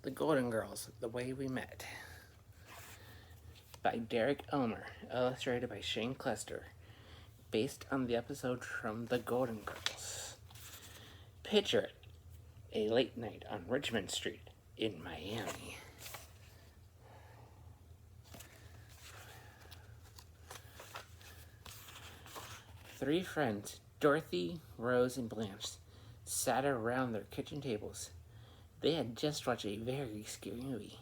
The Golden Girls, The Way We Met, by Derek Elmer, illustrated by Shane Clester, based on the episode from The Golden Girls. Picture it, a late night on Richmond Street in Miami. Three friends, Dorothy, Rose, and Blanche, sat around their kitchen tables. They had just watched a very scary movie,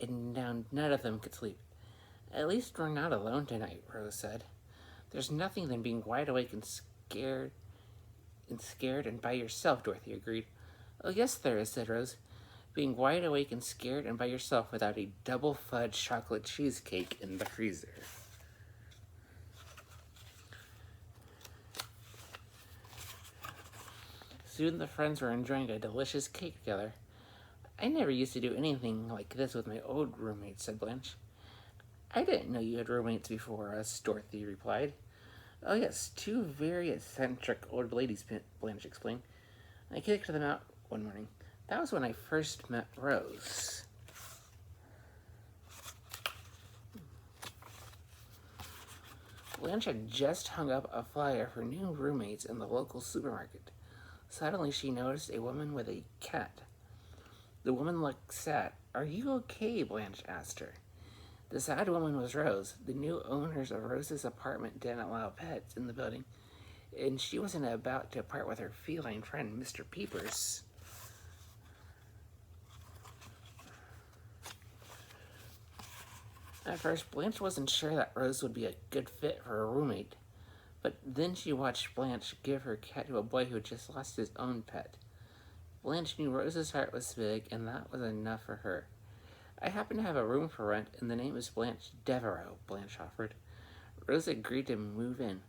and now none of them could sleep. "At least we're not alone tonight," Rose said. "There's nothing than being wide awake and scared and by yourself," Dorothy agreed. "Oh, yes, there is," said Rose. "Being wide awake and scared and by yourself without a double fudge chocolate cheesecake in the freezer." Soon the friends were enjoying a delicious cake together. "I never used to do anything like this with my old roommates," said Blanche. "I didn't know you had roommates before us," Dorothy replied. "Oh, yes, two very eccentric old ladies," Blanche explained. "I kicked them out one morning. That was when I first met Rose." Blanche had just hung up a flyer for new roommates in the local supermarket. Suddenly she noticed a woman with a cat. The woman looked sad. "Are you okay?" Blanche asked her. The sad woman was Rose. The new owners of Rose's apartment didn't allow pets in the building, and she wasn't about to part with her feline friend, Mr. Peepers. At first, Blanche wasn't sure that Rose would be a good fit for a roommate, but then she watched Blanche give her cat to a boy who had just lost his own pet. Blanche knew Rose's heart was big, and that was enough for her. "I happen to have a room for rent, and the name is Blanche Devereaux," Blanche offered. Rose agreed to move in,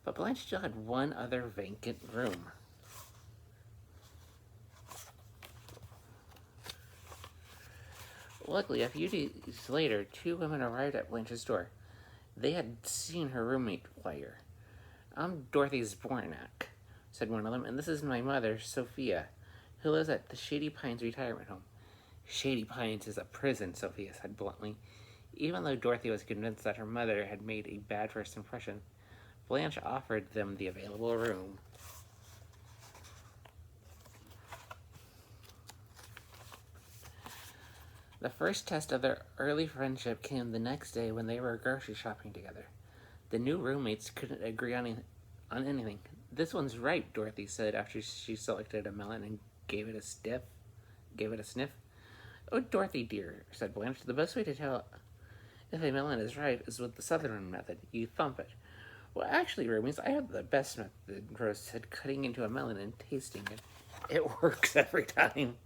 but Blanche still had one other vacant room. Luckily, a few days later, two women arrived at Blanche's door. They had seen her roommate flyer. "I'm Dorothy's Bornak," said one of them, "and this is my mother, Sophia, who lives at the Shady Pines retirement home." "Shady Pines is a prison," Sophia said bluntly. Even though Dorothy was convinced that her mother had made a bad first impression, Blanche offered them the available room. The first test of their early friendship came the next day when they were grocery shopping together. The new roommates couldn't agree on anything. "This one's ripe," Dorothy said after she selected a melon and gave it a sniff. "Oh, Dorothy dear," said Blanche, "the best way to tell if a melon is ripe is with the southern method. You thump it." "Well, actually, roomies, I have the best method," Rose said, cutting into a melon and tasting it. "It works every time."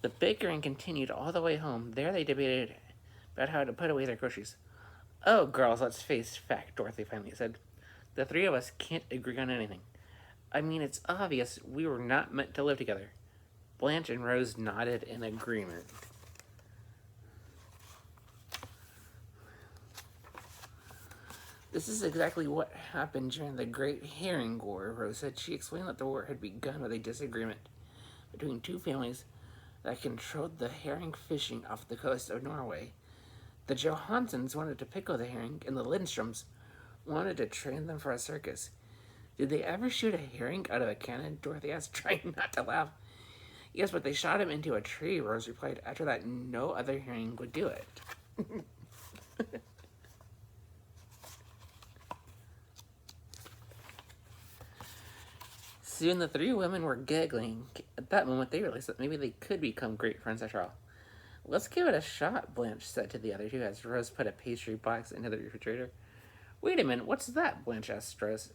The bickering continued all the way home. There they debated about how to put away their groceries. "Oh, girls, let's face fact," Dorothy finally said. "The three of us can't agree on anything. I mean, it's obvious we were not meant to live together." Blanche and Rose nodded in agreement. "This is exactly what happened during the Great Herring War," Rose said. She explained that the war had begun with a disagreement between two families that controlled the herring fishing off the coast of Norway. The Johansons wanted to pickle the herring, and the Lindstroms wanted to train them for a circus. "Did they ever shoot a herring out of a cannon?" Dorothy asked, trying not to laugh. "Yes, but they shot him into a tree," Rose replied. "After that, no other herring would do it." Soon the three women were giggling. At that moment, they realized that maybe they could become great friends after all. "Let's give it a shot," Blanche said to the other two as Rose put a pastry box into the refrigerator. "Wait a minute, what's that?" Blanche asked Rose.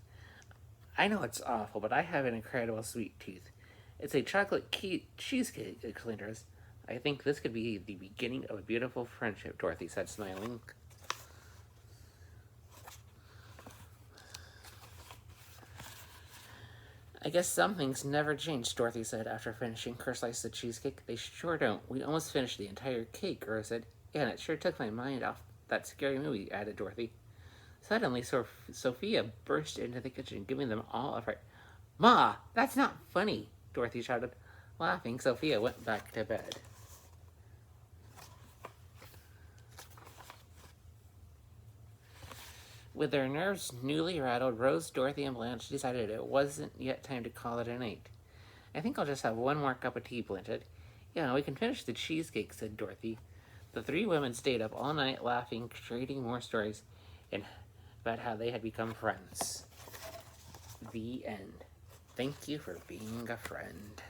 "I know it's awful, but I have an incredible sweet tooth. It's a chocolate cheesecake," explained Rose. "I think this could be the beginning of a beautiful friendship," Dorothy said, smiling. "I guess some things never change," Dorothy said after finishing her slice of cheesecake. "They sure don't. We almost finished the entire cake," Rose said. "Yeah, and it sure took my mind off that scary movie," added Dorothy. Suddenly, Sophia burst into the kitchen, giving them all a fright. Ma, that's not funny, Dorothy shouted. Laughing, Sophia went back to bed. With their nerves newly rattled, Rose, Dorothy, and Blanche decided it wasn't yet time to call it a night. I think I'll just have one more cup of tea, Blanche. Yeah, we can finish the cheesecake, said Dorothy. The three women stayed up all night laughing, trading more stories, and about how they had become friends. The end. Thank you for being a friend.